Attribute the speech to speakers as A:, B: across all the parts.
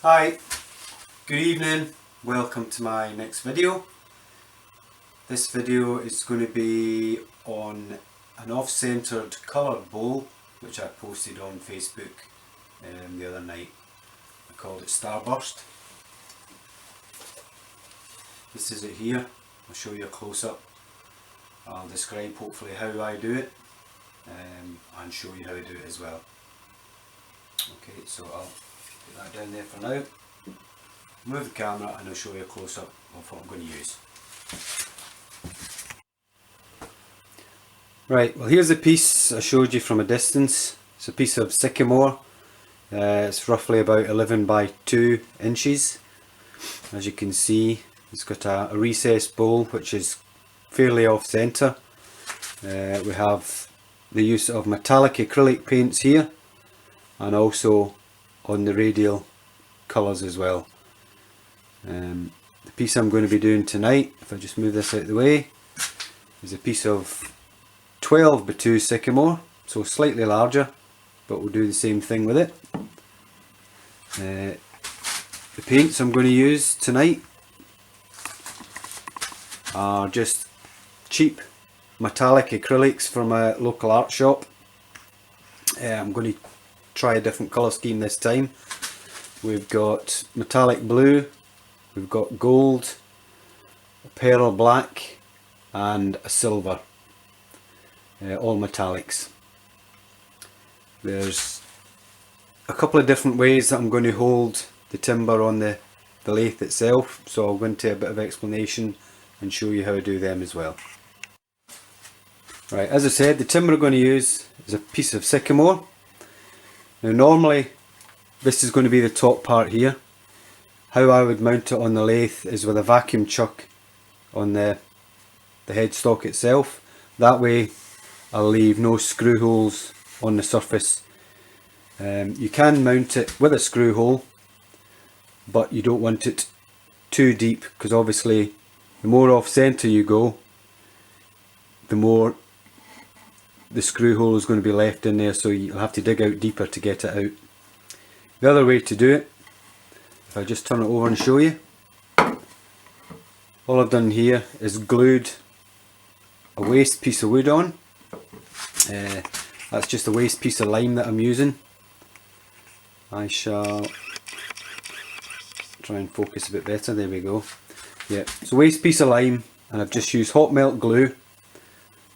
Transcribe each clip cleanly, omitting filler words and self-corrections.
A: Hi, good evening, welcome to my next video. This video is going to be on an off-centered coloured bowl which I posted on Facebook the other night. I called it Starburst. This is it here. I'll show you a close-up. I'll describe hopefully how I do it and show you how I do it as well. Okay, so I'll put that down there for now. Move the camera and I'll show you a close-up of what I'm going to use. Right, well here's the piece I showed you from a distance. It's a piece of sycamore. It's roughly about 11 by 2 inches. As you can see, it's got a recessed bowl which is fairly off centre. We have the use of metallic acrylic paints here and also on the radial colours as well. The piece I'm going to be doing tonight, if I just move this out of the way, is a piece of 12 by 2 sycamore, so slightly larger, but we'll do the same thing with it. The paints I'm going to use tonight are just cheap metallic acrylics from a local art shop. I'm going to try a different colour scheme this time. We've got metallic blue, we've got gold, a pearl black and a silver, all metallics. There's a couple of different ways that I'm going to hold the timber on the lathe itself, so I'll go into a bit of explanation and show you how I do them as well. Right, as I said, the timber I'm going to use is a piece of sycamore. Now normally this is going to be the top part here. How I would mount it on the lathe is with a vacuum chuck on the headstock itself. That way I'll leave no screw holes on the surface. You can mount it with a screw hole, but you don't want it too deep, because obviously the more off centre you go, the more the screw hole is going to be left in there, so you'll have to dig out deeper to get it out. The other way to do it, if I just turn it over and show you, all I've done here is glued a waste piece of wood on. That's just a waste piece of lime that I'm using. I shall try and focus a bit better, there we go. Yeah, it's a waste piece of lime and I've just used hot melt glue.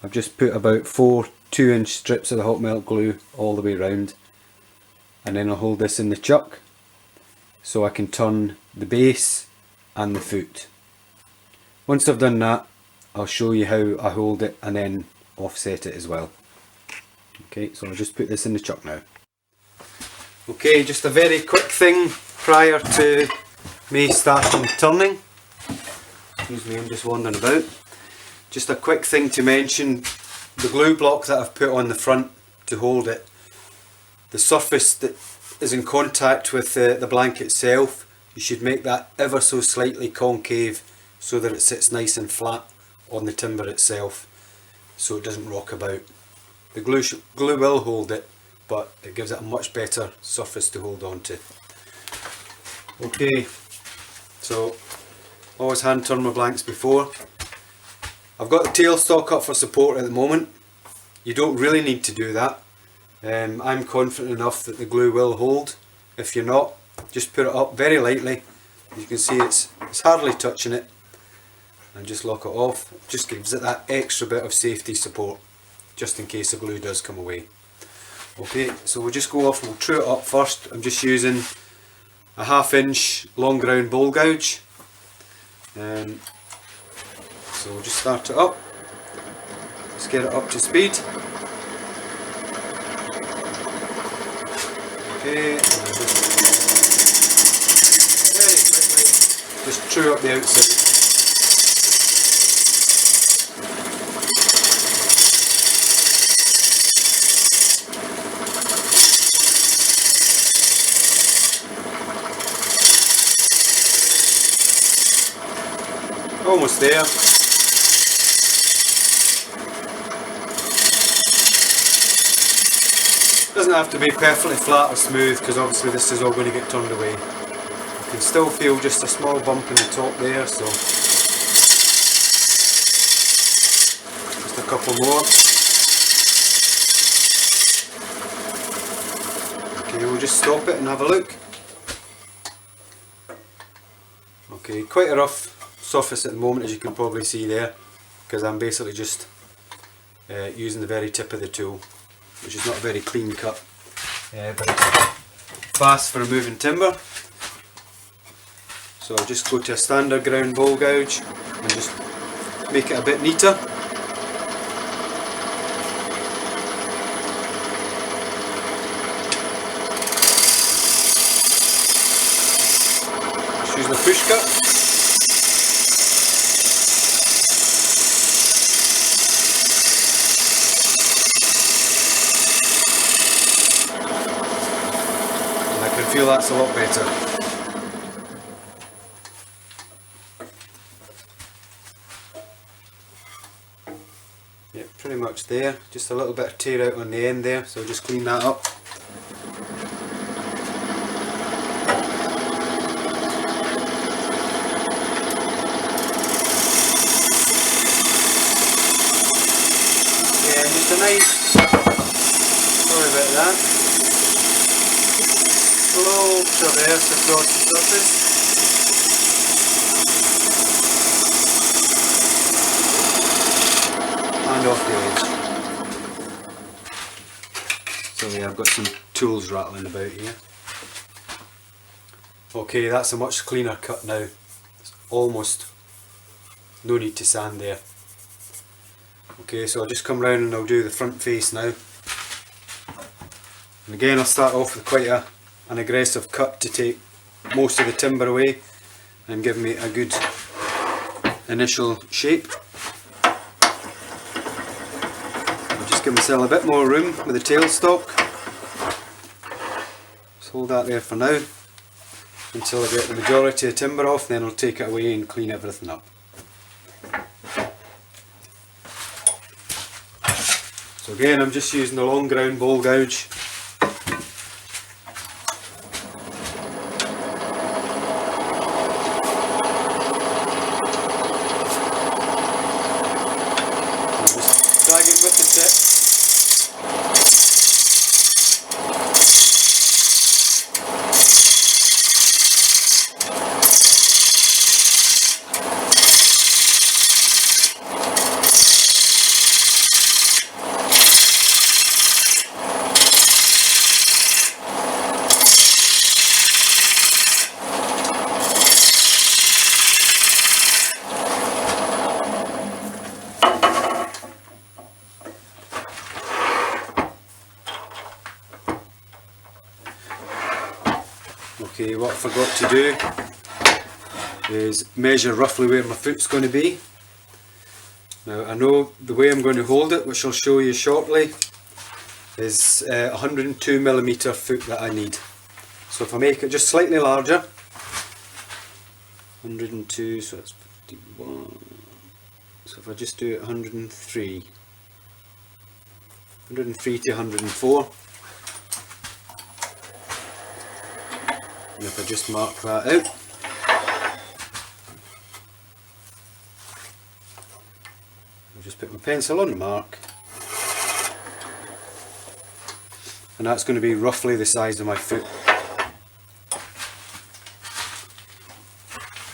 A: I've just put about 4 2-inch strips of the hot melt glue all the way around, and then I'll hold this in the chuck so I can turn the base and the foot. Once I've done that, I'll show you how I hold it and then offset it as well. Okay, so I'll just put this in the chuck now. Okay, just a very quick thing prior to me starting turning. Excuse me, I'm just wandering about. Just a quick thing to mention, the glue block that I've put on the front to hold it, the surface that is in contact with the blank itself, you should make that ever so slightly concave so that it sits nice and flat on the timber itself, so it doesn't rock about. The glue will hold it, but it gives it a much better surface to hold on to. Okay, so always hand turn my blanks before. I've got the tailstock up for support at the moment. You don't really need to do that. I'm confident enough that the glue will hold. If you're not, just put it up very lightly. As you can see, it's hardly touching it, and just lock it off. It just gives it that extra bit of safety support, just in case the glue does come away. Okay, so we'll just go off and we'll true it up first. I'm just using a 1/2 inch long ground bowl gouge. So we'll just start it up. Let's get it up to speed. Okay, and very quickly just true up the outside. Almost there. Doesn't have to be perfectly flat or smooth, because obviously this is all going to get turned away. can still feel just a small bump in the top there, so just a couple more. Okay, we'll just stop it and have a look. Okay, quite a rough surface at the moment, as you can probably see there, because I'm basically just using the very tip of the tool, which is not a very clean cut, but it's fast for removing timber. So I'll just go to a standard ground ball gouge and just make it a bit neater. Just using a push cut. And I can feel that's a lot better. Yep, pretty much there. Just a little bit of tear out on the end there, so I'll just clean that up. Yeah, just a nice, sorry about that, slow traverse across the surface. And off the edge. So yeah, I've got some tools rattling about here. Okay, that's a much cleaner cut now. It's almost no need to sand there. Okay, so I'll just come round and I'll do the front face now. And again, I'll start off with quite an aggressive cut to take most of the timber away and give me a good initial shape. Give myself a bit more room with the tailstock. Just hold that there for now until I get the majority of timber off, then I'll take it away and clean everything up. So again, I'm just using the long ground ball gouge. I'm just dragging with the tip. Okay, what I forgot to do is measure roughly where my foot's going to be. Now I know the way I'm going to hold it, which I'll show you shortly, is a 102mm foot that I need. So if I make it just slightly larger, 102, so that's 51, so if I just do it 103 to 104, and if I just mark that out, I'll just put my pencil on the mark, and that's going to be roughly the size of my foot.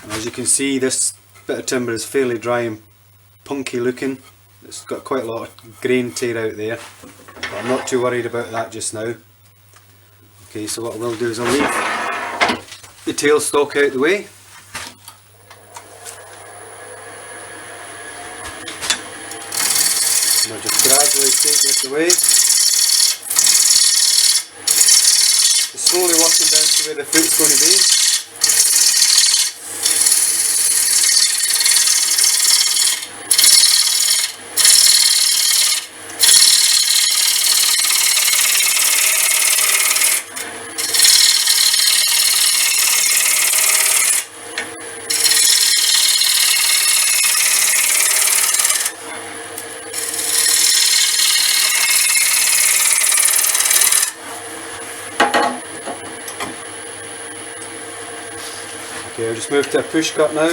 A: And as you can see, this bit of timber is fairly dry and punky looking. It's got quite a lot of grain tear out there, but I'm not too worried about that just now. Okay, so what I will do is I'll leave the tailstock out the way. And I'll just gradually take this away. Just slowly working down to where the foot's going to be. Okay, I'll just move to a push cut now.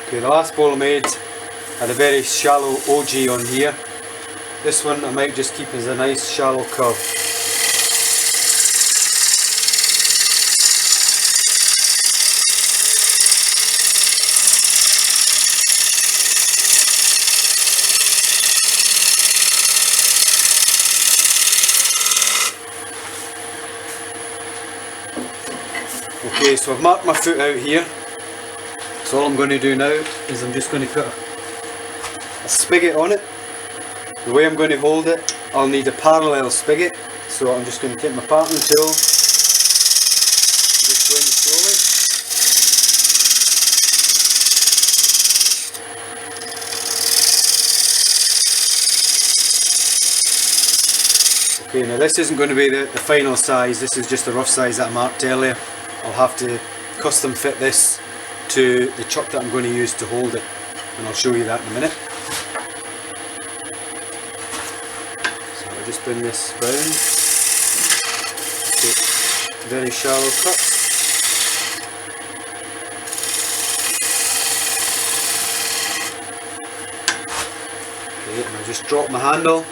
A: Okay, the last bowl I made had a very shallow OG on here. This one I might just keep as a nice shallow curve. Okay, so I've marked my foot out here. So all I'm going to do now is I'm just going to put a spigot on it. The way I'm going to hold it, I'll need a parallel spigot. So I'm just going to take my parting tool, just go in slowly. Okay, now this isn't going to be the final size, this is just the rough size that I marked earlier. I'll have to custom fit this to the chuck that I'm going to use to hold it, and I'll show you that in a minute. So I'll just bring this round, take very shallow cuts. Okay, and I'll just drop my handle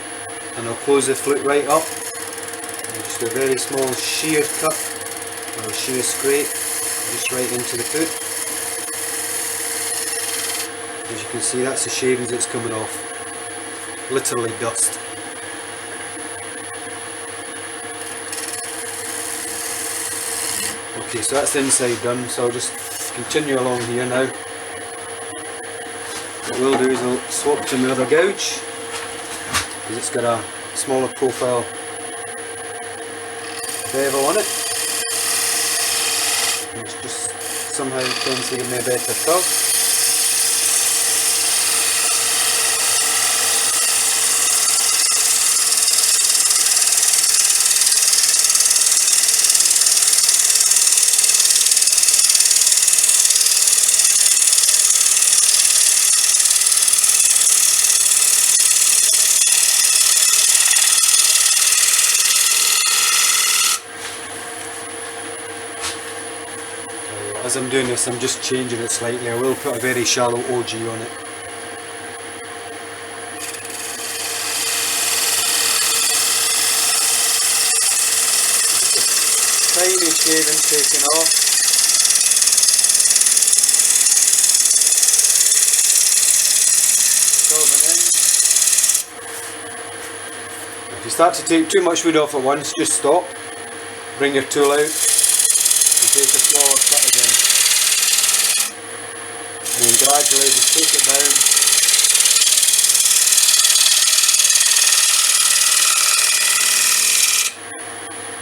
A: and I'll close the flute right up. And just do a very small shear cut or a shear scrape just right into the foot. As you can see, that's the shavings that's coming off. Literally dust. Okay, so that's the inside done, so I'll just continue along here now. What we'll do is I'll swap to my other gouge, because it's got a smaller profile bevel on it. And it's just somehow tends to give me a better curve. As I'm doing this, I'm just changing it slightly. I will put a very shallow OG on it. Tiny shaving taken off. If you start to take too much wood off at once, just stop, bring your tool out and take a smaller cut again. And then gradually just take it down.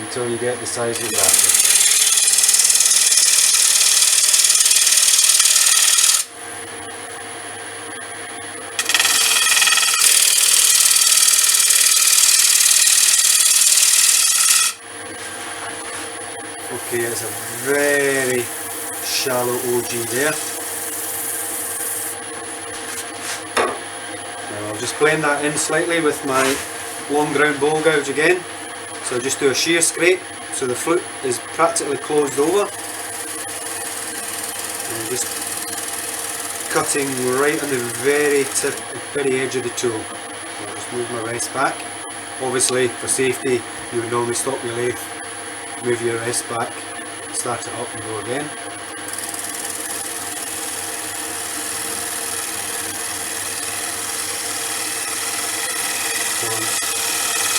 A: Until you get the size of that. Okay, it's a very shallow OG there. Now I'll just blend that in slightly with my long ground bowl gouge again. So I'll just do a shear scrape so the flute is practically closed over. And just cutting right on the very tip, very edge of the tool. So I'll just move my rest back. Obviously, for safety, you would normally stop your lathe, move your rest back, start it up and go again. So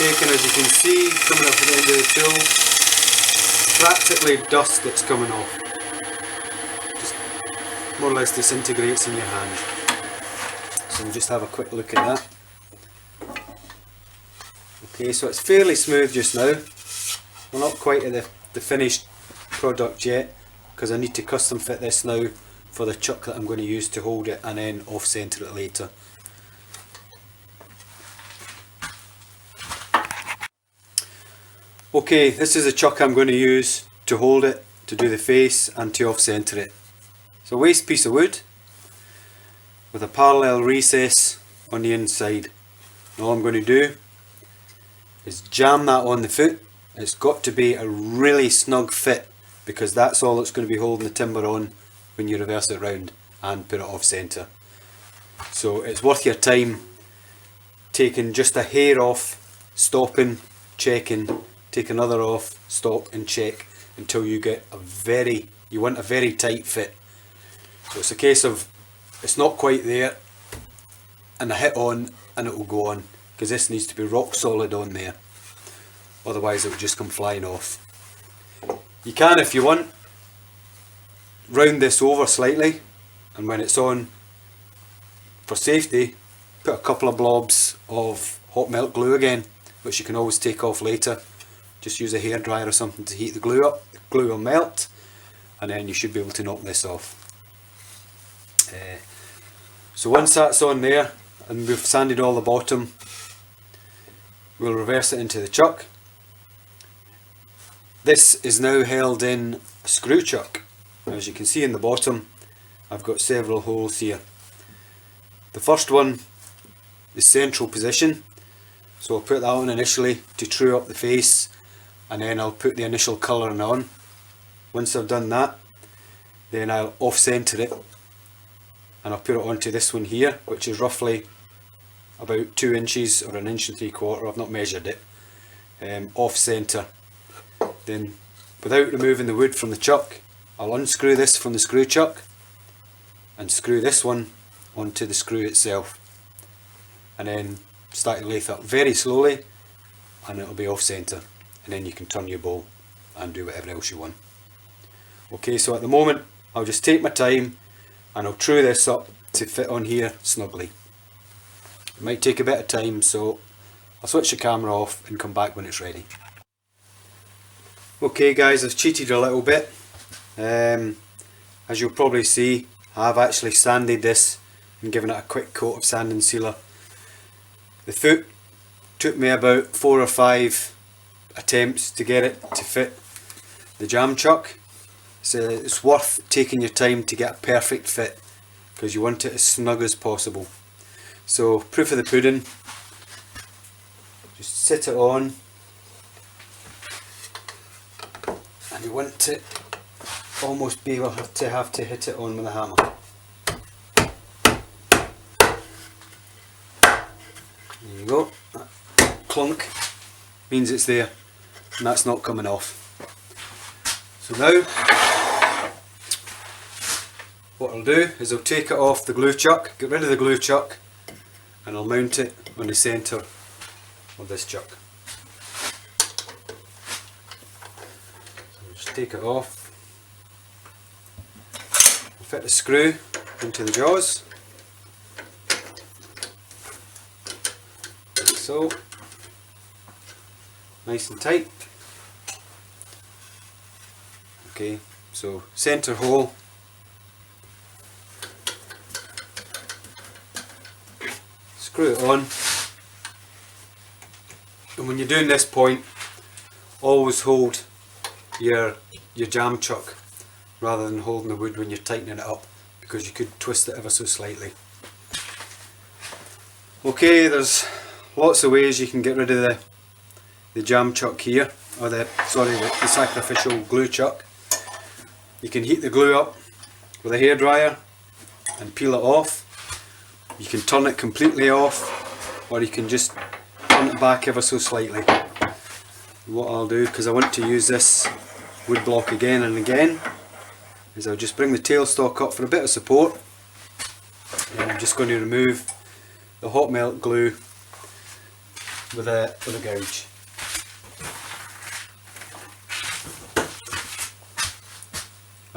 A: taking, as you can see, coming up at the end of the tool, practically dust that's coming off. Just more or less disintegrates in your hand. So we'll just have a quick look at that. Okay, so it's fairly smooth just now. We're not quite at the finished product yet, because I need to custom fit this now for the chuck that I'm going to use to hold it and then off centre it later. Okay, this is the chuck I'm going to use to hold it, to do the face and to off centre it. It's a waste piece of wood with a parallel recess on the inside. And all I'm going to do is jam that on the foot. It's got to be a really snug fit, because that's all that's going to be holding the timber on when you reverse it round and put it off centre. So it's worth your time taking just a hair off, stopping, checking, take another off, stop and check until you get you want a very tight fit. So it's a case of, it's not quite there and a hit on and it will go on, because this needs to be rock solid on there, otherwise it will just come flying off. You can, if you want, round this over slightly, and when it's on, for safety, put a couple of blobs of hot melt glue again, which you can always take off later. Just use a hairdryer or something to heat the glue up. The glue will melt, and then you should be able to knock this off. So once that's on there and we've sanded all the bottom, we'll reverse it into the chuck. This is now held in a screw chuck. Now, as you can see in the bottom, I've got several holes here. The first one is central position, so I'll put that on initially to true up the face, and then I'll put the initial colouring on. Once I've done that, then I'll off centre it, and I'll put it onto this one here, which is roughly about 2 inches or 1 3/4, I've not measured it, off centre. Then, without removing the wood from the chuck, I'll unscrew this from the screw chuck and screw this one onto the screw itself, and then start to lathe up very slowly, and it'll be off centre, and then you can turn your bowl and do whatever else you want. Okay, so at the moment I'll just take my time and I'll true this up to fit on here snugly. It might take a bit of time, so I'll switch the camera off and come back when it's ready. Okay guys, I've cheated a little bit. As you'll probably see, I've actually sanded this and given it a quick coat of sand and sealer. The foot took me about 4 or 5 attempts to get it to fit the jam chuck. So it's worth taking your time to get a perfect fit, because you want it as snug as possible. So, proof of the pudding, just sit it on, and you want to almost be able to have to hit it on with a hammer. There you go. That clunk means it's there, and that's not coming off. So now, what I'll do is I'll take it off the glue chuck, get rid of the glue chuck, and I'll mount it on the centre of this chuck. So I'll just take it off, I'll fit the screw into the jaws, like so, nice and tight. Okay, so centre hole, screw it on, and when you're doing this point, always hold your jam chuck rather than holding the wood when you're tightening it up, because you could twist it ever so slightly. Okay, there's lots of ways you can get rid of the jam chuck here, or the sacrificial glue chuck. You can heat the glue up with a hairdryer and peel it off. You can turn it completely off, or you can just turn it back ever so slightly. What I'll do, because I want to use this wood block again and again, is I'll just bring the tailstock up for a bit of support, and I'm just going to remove the hot melt glue with a gouge.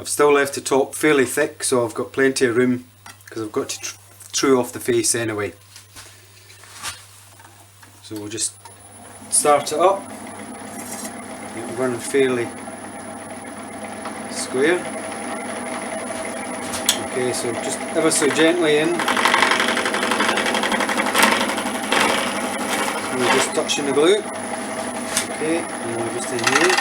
A: I've still left the top fairly thick, so I've got plenty of room because I've got to true off the face anyway. So we'll just start it up. It'll run fairly square. Okay, so just ever so gently in. So we're just touching the glue. Okay, and we're just in here.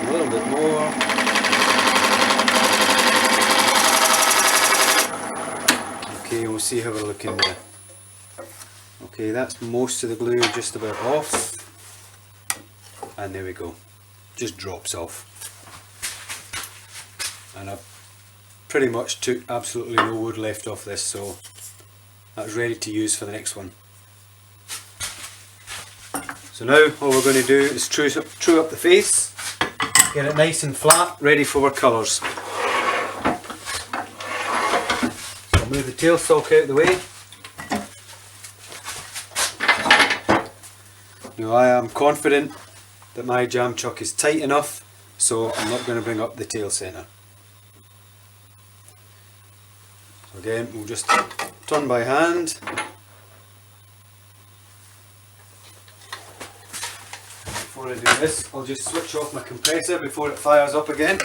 A: A little bit more. Okay, we'll see how we're looking there. Okay, that's most of the glue just about off. And there we go. Just drops off. And I've pretty much took absolutely no wood left off this, so that's ready to use for the next one. So now all we're going to do is true up the face, get it nice and flat, ready for our colours. So I'll move the tailstock out of the way. Now I am confident that my jam chuck is tight enough, so I'm not going to bring up the tail centre. So again, we'll just turn by hand. Before I do this, I'll just switch off my compressor before it fires up again.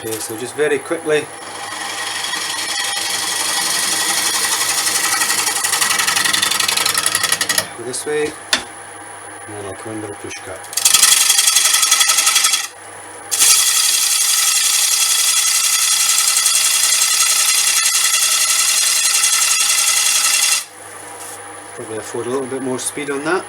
A: Okay, so just very quickly go this way, and then I'll come in with a push cut. Probably afford a little bit more speed on that.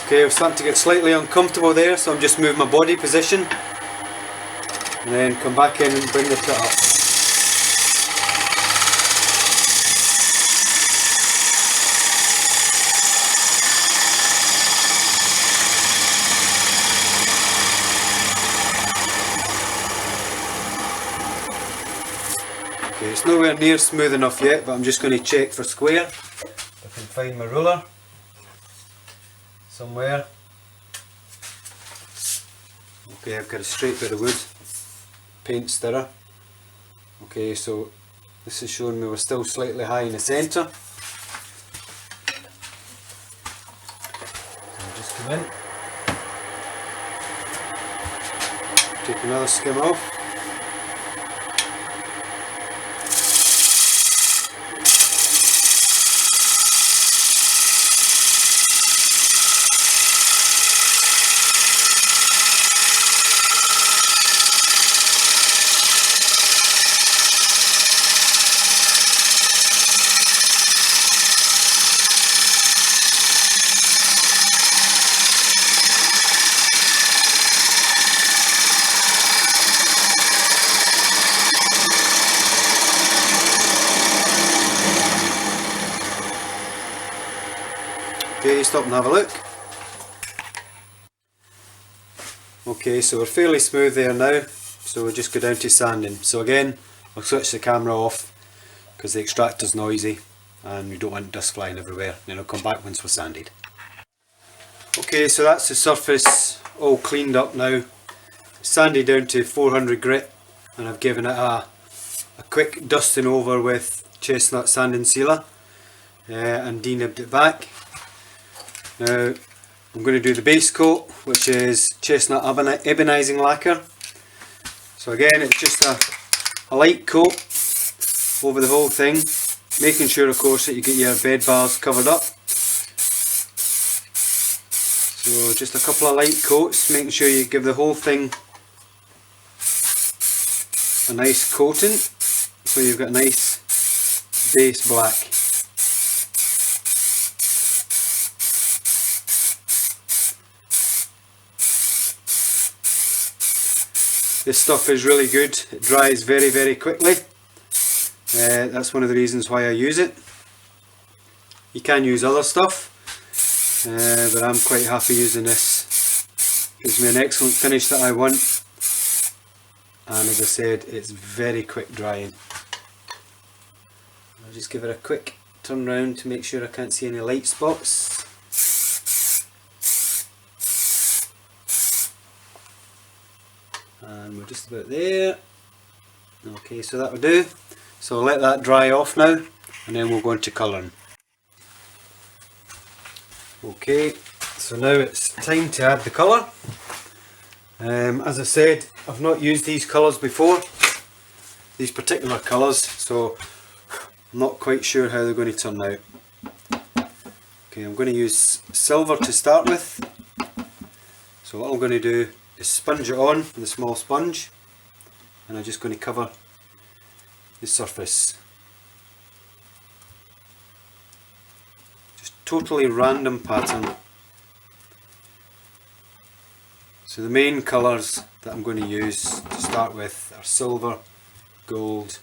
A: Okay, I'm starting to get slightly uncomfortable there, so I'm just moving my body position and then come back in and bring the cut up. Okay, it's nowhere near smooth enough yet, but I'm just going to check for square. If I can find my ruler somewhere. Okay, I've got a straight bit of wood, paint stirrer. Okay, so this is showing me we're still slightly high in the centre. I'll just come in, take another skim off. Okay, stop and have a look. Okay, so we're fairly smooth there now, so we'll just go down to sanding. So again, I'll switch the camera off because the extractor's noisy and we don't want dust flying everywhere. Then I'll come back once we're sanded. Okay, so that's the surface all cleaned up now. Sanded down to 400 grit, and I've given it a quick dusting over with chestnut sanding sealer and denibbed it back. Now I'm going to do the base coat, which is chestnut ebonizing lacquer. So again, it's just a light coat over the whole thing, making sure of course that you get your bed bars covered up. So just a couple of light coats, making sure you give the whole thing a nice coating, so you've got a nice base black. This stuff is really good, it dries very quickly. That's one of the reasons why I use it. You can use other stuff, but I'm quite happy using this. Gives me an excellent finish that I want, and as I said, it's very quick drying. I'll just give it a quick turn round to make sure I can't see any light spots. And we're just about there. Okay, so that will do. So I'll let that dry off now, and then we'll go into colouring. Okay, so now it's time to add the colour. As I said, I've not used these colours before, these particular colours, so I'm not quite sure how they're going to turn out. Okay, I'm going to use silver to start with. So what I'm going to do is sponge it on with a small sponge, and I'm just going to cover the surface. Just totally random pattern. So the main colours that I'm going to use to start with are silver, gold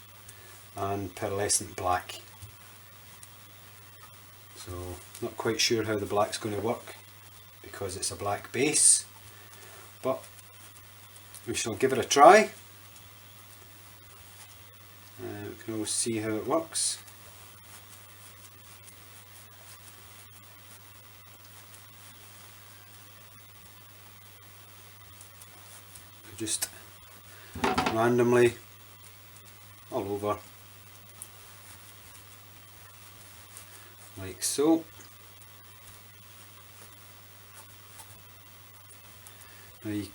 A: and pearlescent black. So not quite sure how the black's going to work because it's a black base, but we shall give it a try. We can always see how it works. Just randomly all over, like so. Now you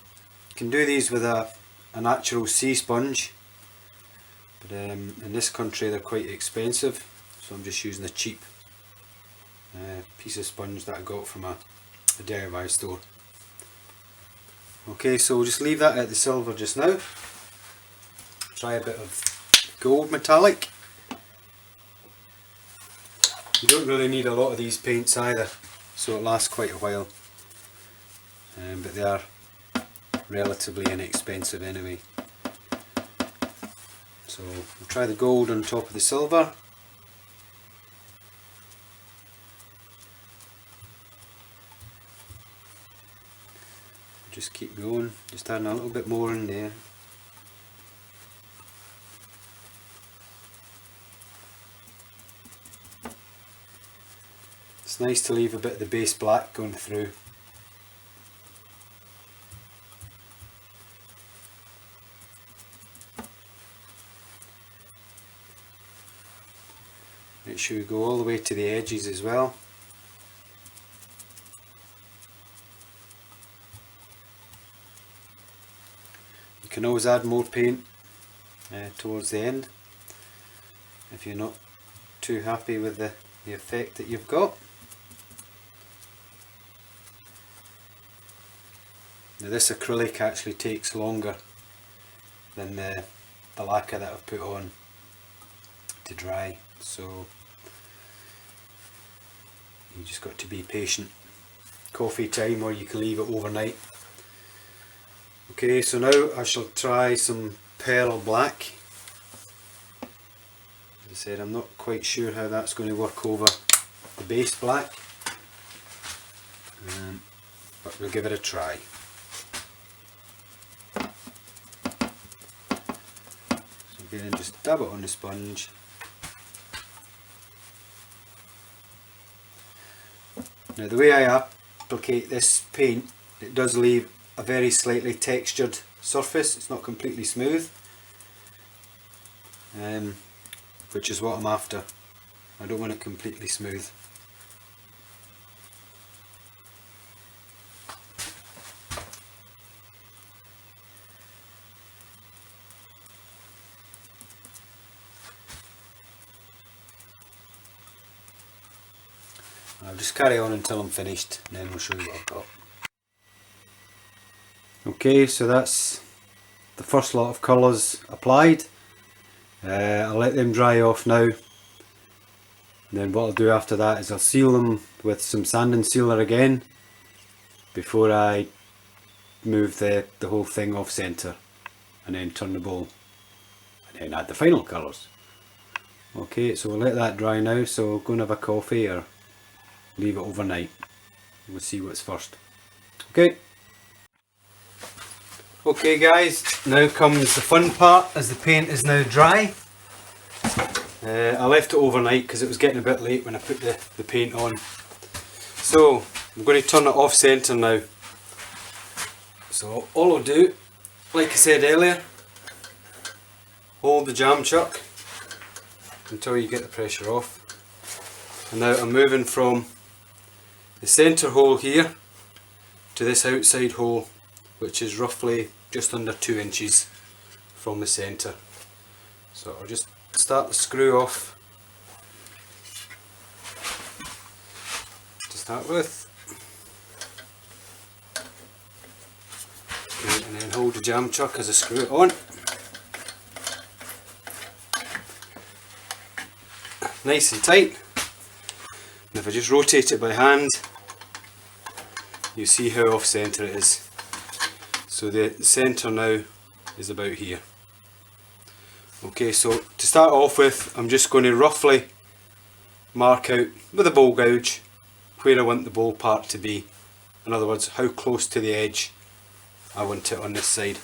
A: can do these with a natural sea sponge, but in this country they're quite expensive, so I'm just using a cheap piece of sponge that I got from a DIY store. Okay, so we'll just leave that at the silver just now. Try a bit of gold metallic. You don't really need a lot of these paints either, so it lasts quite a while. But they are relatively inexpensive anyway. So we'll try the gold on top of the silver. Just keep going, just adding a little bit more in there. It's nice to leave a bit of the base black going through. Make sure you go all the way to the edges as well. You can always add more paint towards the end if you're not too happy with the effect that you've got. Now this acrylic actually takes longer than the lacquer that I've put on to dry, so you just got to be patient. Coffee time, or you can leave it overnight. Okay, so now I shall try some pearl black. As I said, I'm not quite sure how that's going to work over the base black, but we'll give it a try. So again, just dab it on the sponge. Now the way I applicate this paint, it does leave a very slightly textured surface. It's not completely smooth, which is what I'm after. I don't want it completely smooth. I'll just carry on until I'm finished, and then we'll show you what I've got. Okay, so that's the first lot of colours applied. I'll let them dry off now. And then what I'll do after that is I'll seal them with some sanding sealer again before I move the whole thing off centre, and then turn the bowl and then add the final colours. Okay, so we'll let that dry now, so we'll go and have a coffee or leave it overnight. We'll see what's first. Okay. Okay guys, now comes the fun part as the paint is now dry. I left it overnight because it was getting a bit late when I put the paint on. So I'm going to turn it off centre now. So all I'll do, like I said earlier, hold the jam chuck until you get the pressure off. And now I'm moving from the centre hole here to this outside hole, which is roughly just under 2 inches from the centre. So I'll just start the screw off to start with, okay, and then hold the jam chuck as I screw it on. Nice and tight. And if I just rotate it by hand, you see how off centre it is. So the centre now is about here. Okay, so to start off with, I'm just going to roughly mark out with a bowl gouge where I want the bowl part to be. In other words, how close to the edge I want it on this side.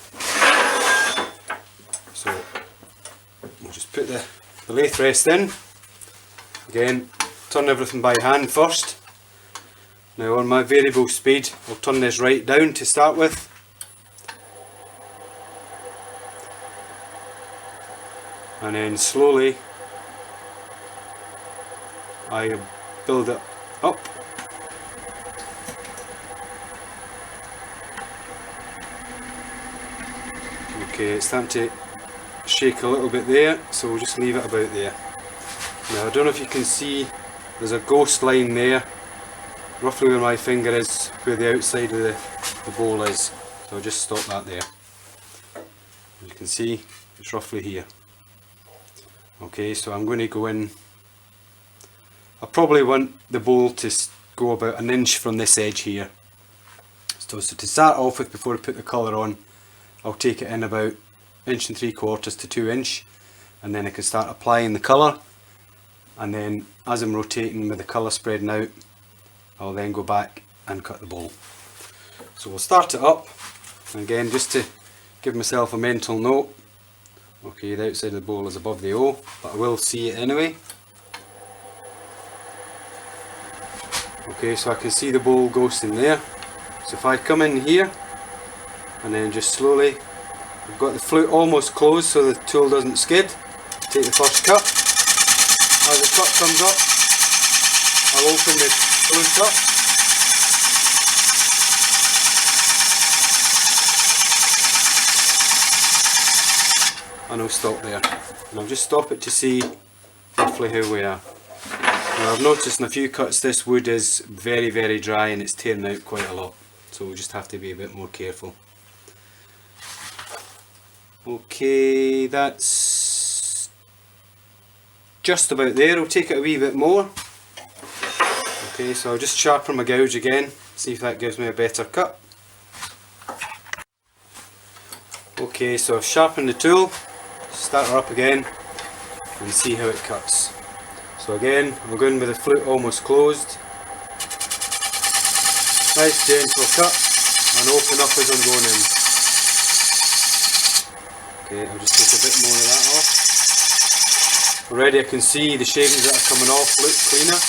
A: So we'll just put the lathe rest in. Again, turn everything by hand first. Now on my variable speed, I'll turn this right down to start with. And then slowly I build it up. Okay, it's starting to shake a little bit there, so we'll just leave it about there. Now I don't know if you can see, there's a ghost line there, roughly where my finger is, where the outside of the bowl is. So I'll just stop that there. As you can see, it's roughly here. Okay, so I'm going to go in. I probably want the bowl to go about 1 inch from this edge here. So to start off with, before I put the colour on, I'll take it in about 1 3/4 to 2 inch, and then I can start applying the colour. And then as I'm rotating with the colour spreading out, I'll then go back and cut the bowl. So we'll start it up, and again, just to give myself a mental note. Okay, the outside of the bowl is above the O, but I will see it anyway. Okay, so I can see the bowl ghosting there. So if I come in here, and then just slowly, I've got the flute almost closed so the tool doesn't skid. Take the first cut. As the cut comes up, I'll open the flute up. And I'll stop there. And I'll just stop it to see roughly how we are. Now I've noticed in a few cuts this wood is very, very dry and it's tearing out quite a lot. So we'll just have to be a bit more careful. Okay, that's just about there. I'll take it a wee bit more. Okay, so I'll just sharpen my gouge again, see if that gives me a better cut. Okay, so I've sharpened the tool. Start her up again and see how it cuts. So again, I'm going with the flute almost closed. Nice gentle cut, and open up as I'm going in. Okay, I'll just take a bit more of that off. Already I can see the shavings that are coming off look cleaner.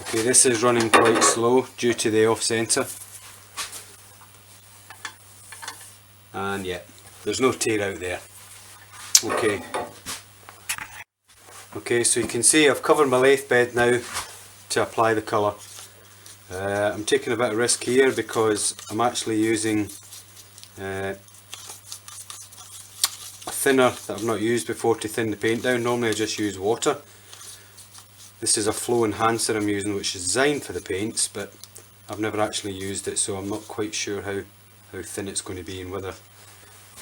A: Okay, this is running quite slow due to the off centre, and yeah, there's no tear out there. Okay, so you can see I've covered my lathe bed now to apply the colour. I'm taking a bit of risk here because I'm actually using a thinner that I've not used before to thin the paint down. Normally I just use water. This is a flow enhancer I'm using, which is designed for the paints, but I've never actually used it, so I'm not quite sure how thin it's going to be and whether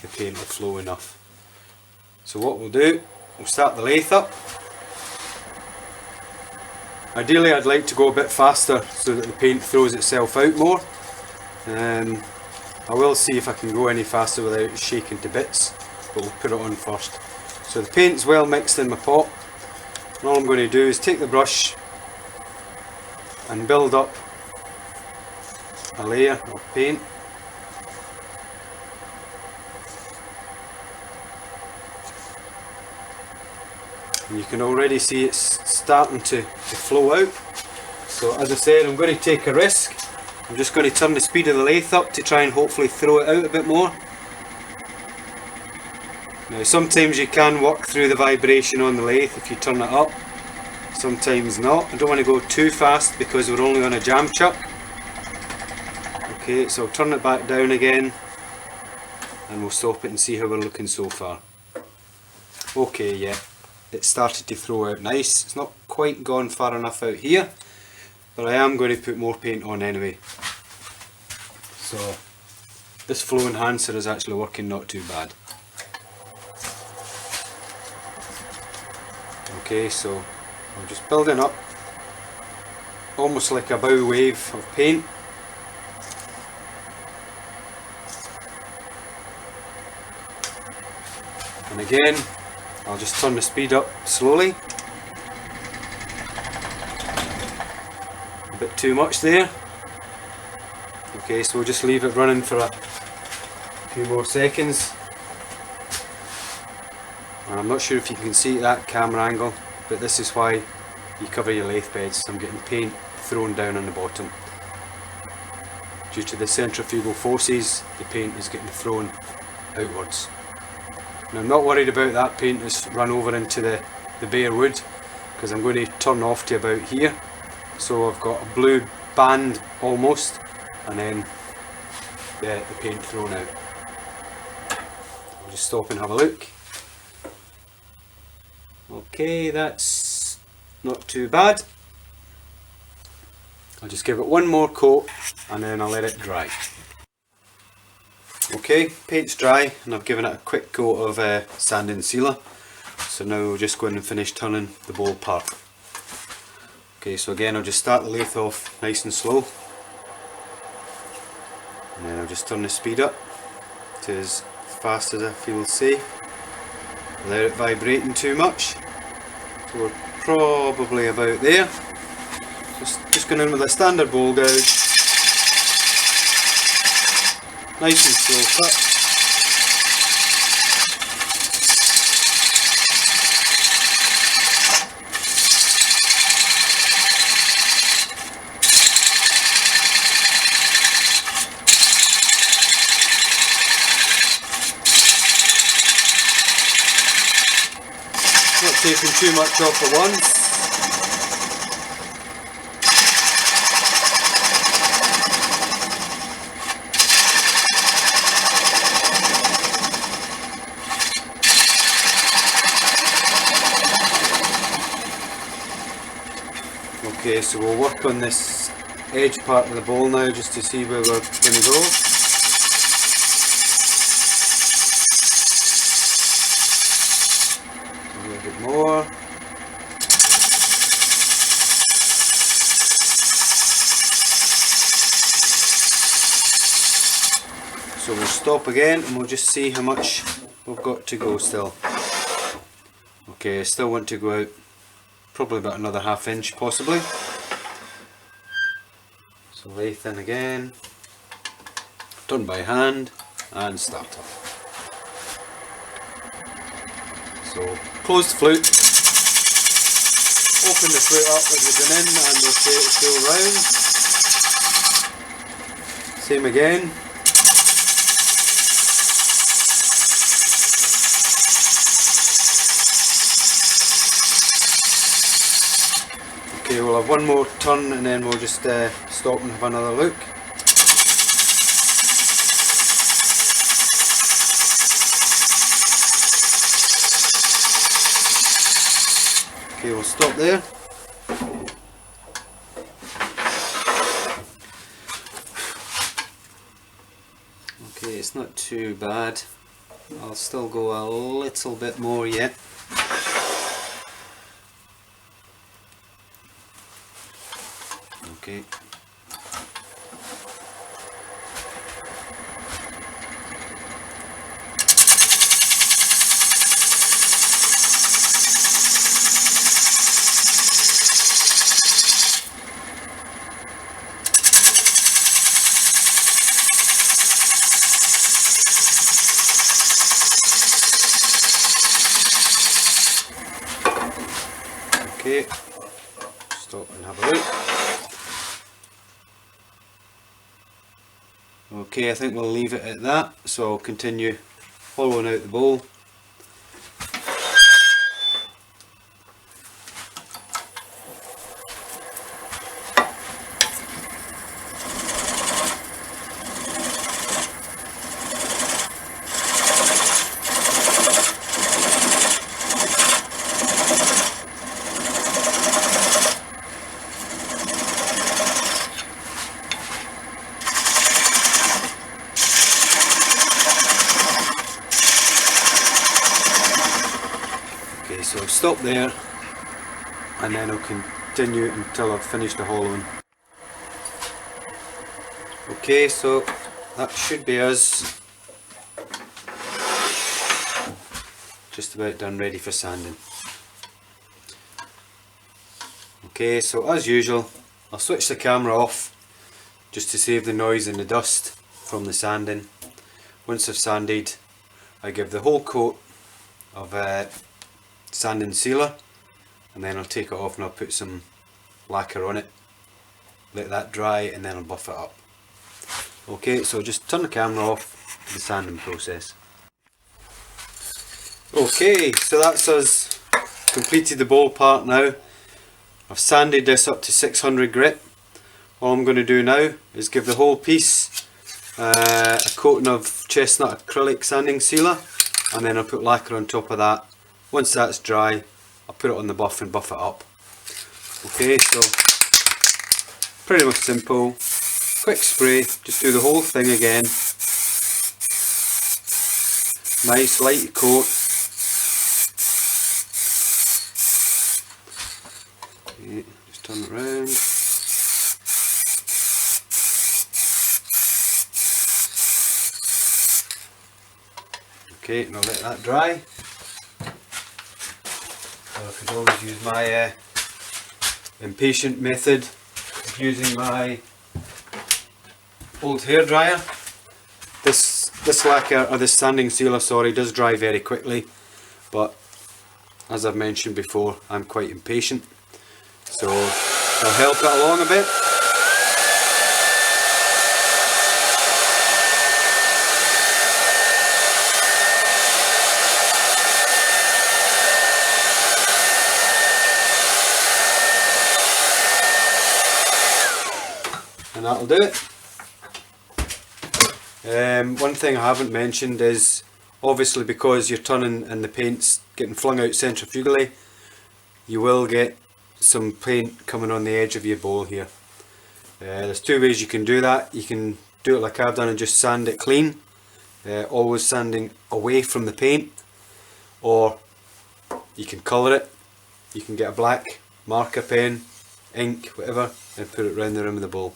A: the paint will flow enough. So what we'll do, we'll start the lathe up. Ideally I'd like to go a bit faster so that the paint throws itself out more. I will see if I can go any faster without it shaking to bits, but we'll put it on first. So the paint's well mixed in my pot, and all I'm going to do is take the brush and build up a layer of paint. And you can already see it's starting to flow out. So as I said, I'm going to take a risk. I'm just going to turn the speed of the lathe up to try and hopefully throw it out a bit more. Now sometimes you can work through the vibration on the lathe if you turn it up, sometimes not. I don't want to go too fast because we're only on a jam chuck. Okay, so I'll turn it back down again and we'll stop it and see how we're looking so far. Okay, yeah, it started to throw out nice. It's not quite gone far enough out here, but I am going to put more paint on anyway. So this flow enhancer is actually working not too bad. Okay, so I'm just building up almost like a bow wave of paint. And again, I'll just turn the speed up slowly. A bit too much there. Okay, so we'll just leave it running for a few more seconds. And I'm not sure if you can see that camera angle, but this is why you cover your lathe beds. I'm getting paint thrown down on the bottom. Due to the centrifugal forces, the paint is getting thrown outwards. Now I'm not worried about that paint that's run over into the bare wood, because I'm going to turn off to about here. So I've got a blue band almost, and then the paint thrown out. I'll just stop and have a look. Okay, that's not too bad. I'll just give it one more coat and then I'll let it dry. Okay, paint's dry and I've given it a quick coat of sand and sealer. So now we'll just go in and finish turning the bowl apart. Okay, so again I'll just start the lathe off nice and slow. And then I'll just turn the speed up to as fast as I feel safe, without it vibrating too much. So we're probably about there. Just going in with a standard bowl gouge. Nice and slow cut. Not taking too much off at once. Okay, so we'll work on this edge part of the bowl now just to see where we're going to go. A little bit more. So we'll stop again and we'll just see how much we've got to go still. Okay, I still want to go out probably about another ½ inch possibly. So lathe in again, turn by hand and start up. So close the flute, open the flute up as we're going in and rotate the tool round. Same again. Okay, we'll have one more turn and then we'll just stop and have another look. Okay, we'll stop there. Okay, it's not too bad. I'll still go a little bit more yet. Okay. Okay, stop and have a look. Okay, I think we'll leave it at that, so I'll continue hollowing out the bowl. So I'll stop there and then I'll continue until I've finished the hollowing. Okay, so that should be us just about done, ready for sanding. Okay, so as usual I'll switch the camera off just to save the noise and the dust from the sanding. Once I've sanded, I give the whole coat of sanding sealer, and then I'll take it off and I'll put some lacquer on it, let that dry, and then I'll buff it up. Okay, so just turn the camera off to the sanding process. Okay, so that's us completed the bowl part now. I've sanded this up to 600 grit. All I'm going to do now is give the whole piece a coating of chestnut acrylic sanding sealer, and then I'll put lacquer on top of that. Once that's dry, I'll put it on the buff and buff it up. Okay, so pretty much simple. Quick spray, just do the whole thing again. Nice light coat. Okay, just turn it around. Okay, and I'll let that dry. I could always use my impatient method of using my old hairdryer. This lacquer, or this sanding sealer, sorry, does dry very quickly, but as I've mentioned before, I'm quite impatient, so I'll help it along a bit. And that'll do it. One thing I haven't mentioned is, obviously because you're turning and the paint's getting flung out centrifugally, you will get some paint coming on the edge of your bowl here. There's two ways you can do that. You can do it like I've done and just sand it clean, always sanding away from the paint, or you can colour it. You can get a black marker pen, ink, whatever, and put it around the rim of the bowl.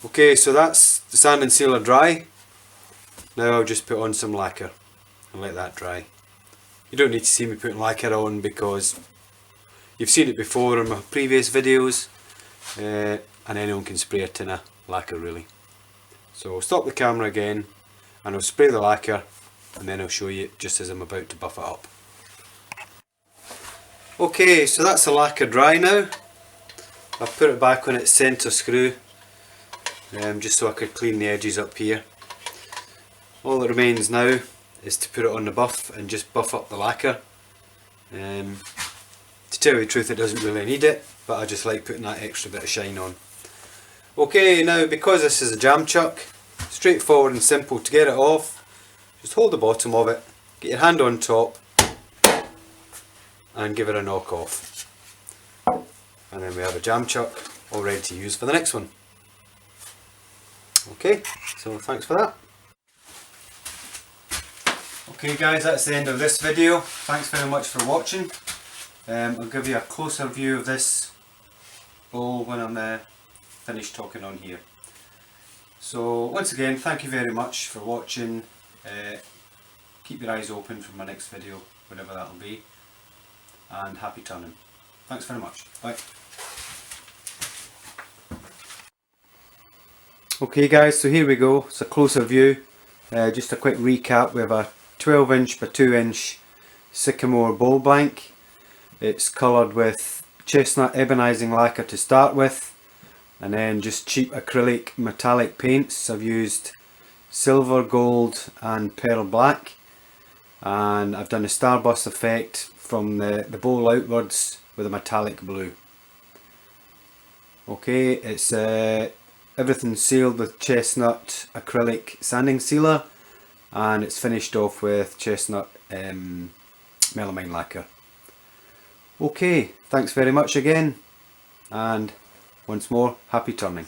A: Okay, so that's the sanding sealer dry. Now I'll just put on some lacquer and let that dry. You don't need to see me putting lacquer on because you've seen it before in my previous videos, and anyone can spray a tin of lacquer really. So I'll stop the camera again and I'll spray the lacquer, and then I'll show you just as I'm about to buff it up. Okay, so that's the lacquer dry now. I've put it back on its centre screw, just so I could clean the edges up here. All that remains now is to put it on the buff and just buff up the lacquer. To tell you the truth, it doesn't really need it, but I just like putting that extra bit of shine on. Okay, now because this is a jam chuck, straightforward and simple to get it off. Just hold the bottom of it, get your hand on top, and give it a knock off. And then we have a jam chuck all ready to use for the next one. Okay, so thanks for that. Okay guys, that's the end of this video. Thanks very much for watching. I'll give you a closer view of this bowl when I'm finished talking on here. So once again, thank you very much for watching. Keep your eyes open for my next video, whatever that'll be, and happy turning. Thanks very much. Bye. Okay guys, so here we go. It's a closer view. Just a quick recap. We have a 12" by 2" sycamore bowl blank. It's coloured with chestnut ebonising lacquer to start with, and then just cheap acrylic metallic paints. I've used silver, gold and pearl black, and I've done a starburst effect from the bowl outwards with a metallic blue. Okay, it's everything sealed with chestnut acrylic sanding sealer, and it's finished off with chestnut melamine lacquer. Okay, thanks very much again, and once more, happy turning.